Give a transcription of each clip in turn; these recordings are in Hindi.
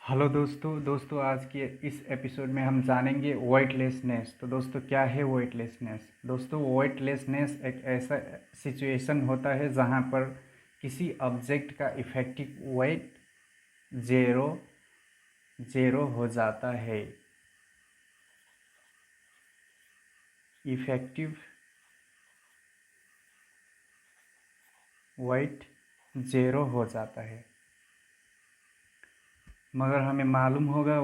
हेलो दोस्तों आज के इस एपिसोड में हम जानेंगे वेटलेसनेस। तो दोस्तों क्या है वेटलेसनेस? दोस्तों वेटलेसनेस एक ऐसा सिचुएशन होता है जहाँ पर किसी ऑब्जेक्ट का इफेक्टिव वेट ज़ीरो ज़ीरो हो जाता है। इफेक्टिव वेट ज़ीरो हो जाता है, मगर हमें मालूम होगा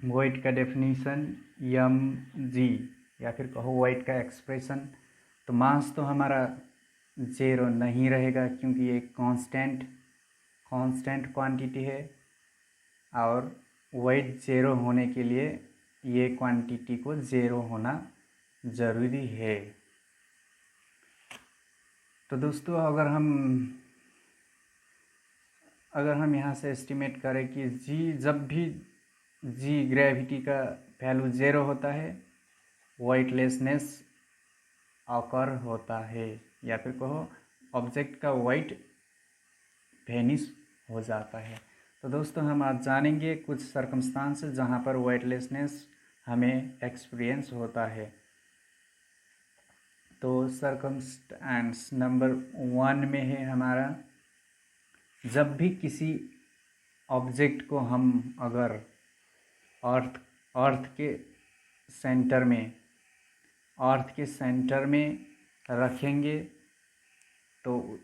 वेट का डेफिनीशन यम जी, या फिर कहो वेट का एक्सप्रेशन। तो मास तो हमारा ज़ीरो नहीं रहेगा क्योंकि ये कांस्टेंट क्वांटिटी है, और वेट ज़ीरो होने के लिए ये क्वांटिटी को ज़ीरो होना ज़रूरी है। तो दोस्तों अगर हम यहाँ से एस्टिमेट करें कि जब भी जी ग्रेविटी का वैल्यू ज़ीरो होता है, वेटलेसनेस ऑकर होता है, या फिर कहो ऑब्जेक्ट का वेट वेनिश हो जाता है। तो दोस्तों हम आज जानेंगे कुछ सर्कमस्टांसेस जहाँ पर वेटलेसनेस हमें एक्सपीरियंस होता है। तो सर्कमस्टांस नंबर 1 में है हमारा, जब भी किसी ऑब्जेक्ट को हम अगर अर्थ के सेंटर में रखेंगे तो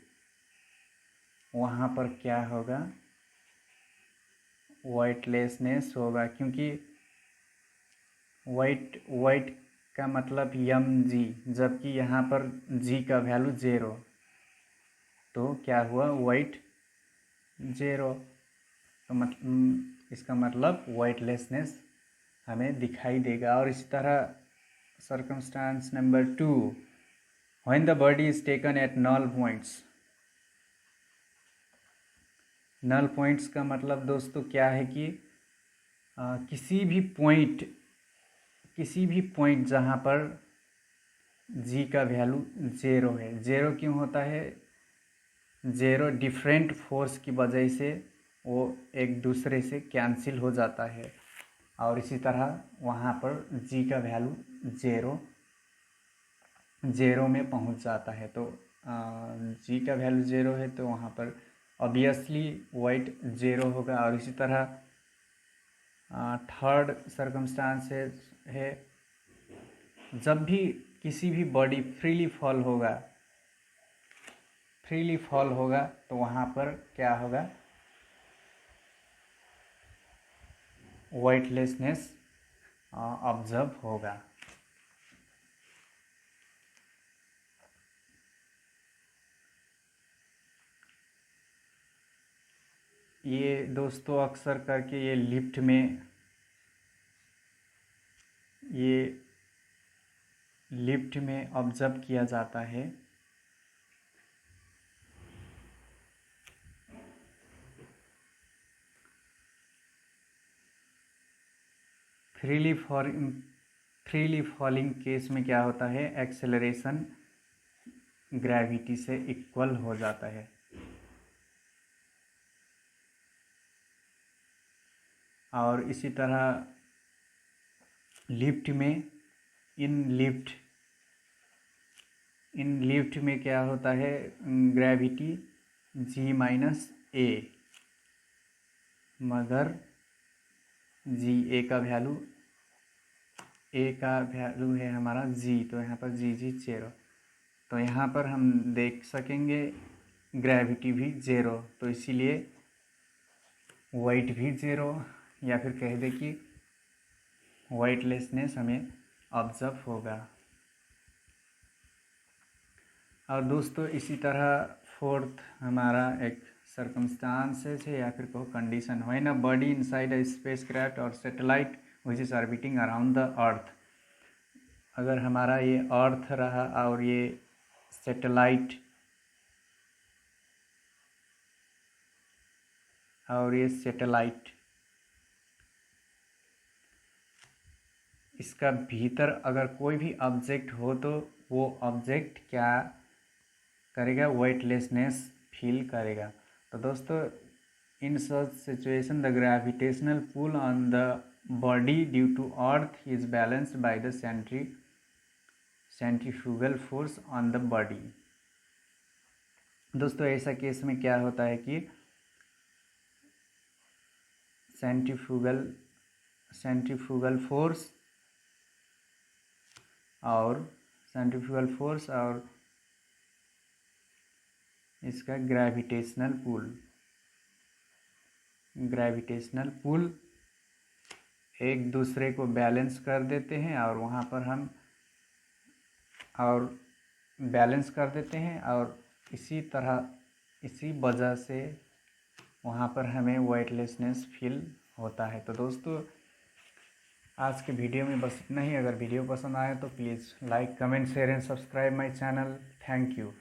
वहाँ पर क्या होगा? वेटलेसनेस होगा, क्योंकि वेट का मतलब यम जी, जबकि यहाँ पर जी का वैल्यू ज़ीरो, तो क्या हुआ? Weight zero. तो इसका मतलब वेटलेसनेस हमें दिखाई देगा। और इसी तरह circumstance number 2, when the body is taken at null points. Null points का मतलब दोस्तों क्या है कि किसी भी पॉइंट जहाँ पर जी का वैल्यू ज़ीरो है। ज़ीरो क्यों होता है? ज़ीरो डिफरेंट फोर्स की वजह से वो एक दूसरे से कैंसिल हो जाता है, और इसी तरह वहाँ पर जी का वैल्यू ज़ीरो में पहुँच जाता है। तो जी का वैल्यू ज़ीरो है तो वहाँ पर ऑब्वियसली वेट ज़ीरो होगा। और इसी तरह थर्ड सर्कमस्टांस है, जब भी किसी भी बॉडी फ्रीली फॉल होगा तो वहाँ पर क्या होगा? वेटलेसनेस ऑब्जर्व होगा। ये दोस्तों अक्सर करके ये लिफ्ट में ऑब्जर्व किया जाता है। फ्रीली फॉलिंग केस में क्या होता है? एक्सेलरेशन ग्रेविटी से इक्वल हो जाता है। और इसी तरह इन लिफ्ट में क्या होता है? ग्रेविटी जी माइनस ए, मगर ए का वैल्यू है हमारा जी, तो यहाँ पर जी ज़ीरो। तो यहाँ पर हम देख सकेंगे ग्रेविटी भी ज़ीरो, तो इसीलिए वेट भी ज़ीरो, या फिर कह दे कि वेटलेसनेस हमें ऑब्जर्व होगा। और दोस्तों इसी तरह फोर्थ हमारा एक सर्कमस्टांसेस है, या फिर कहो condition, when a body inside a spacecraft or satellite which is orbiting around the earth. अगर हमारा ये अर्थ रहा और ये सैटेलाइट इसका भीतर अगर कोई भी ऑब्जेक्ट हो तो वो ऑब्जेक्ट क्या करेगा? वेटलेसनेस फील करेगा। तो दोस्तों In such situation, the gravitational pull on the body due to Earth is balanced by the centrifugal force on the body. दोस्तों ऐसा केस में क्या होता है कि सेंट्रीफ्यूगल फोर्स और इसका ग्रेविटेशनल पुल एक दूसरे को बैलेंस कर देते हैं और वहाँ पर हम इसी वजह से वहाँ पर हमें वेटलेसनेस फील होता है। तो दोस्तों आज के वीडियो में बस इतना ही। अगर वीडियो पसंद आए तो please like, comment, share and subscribe my channel. Thank you.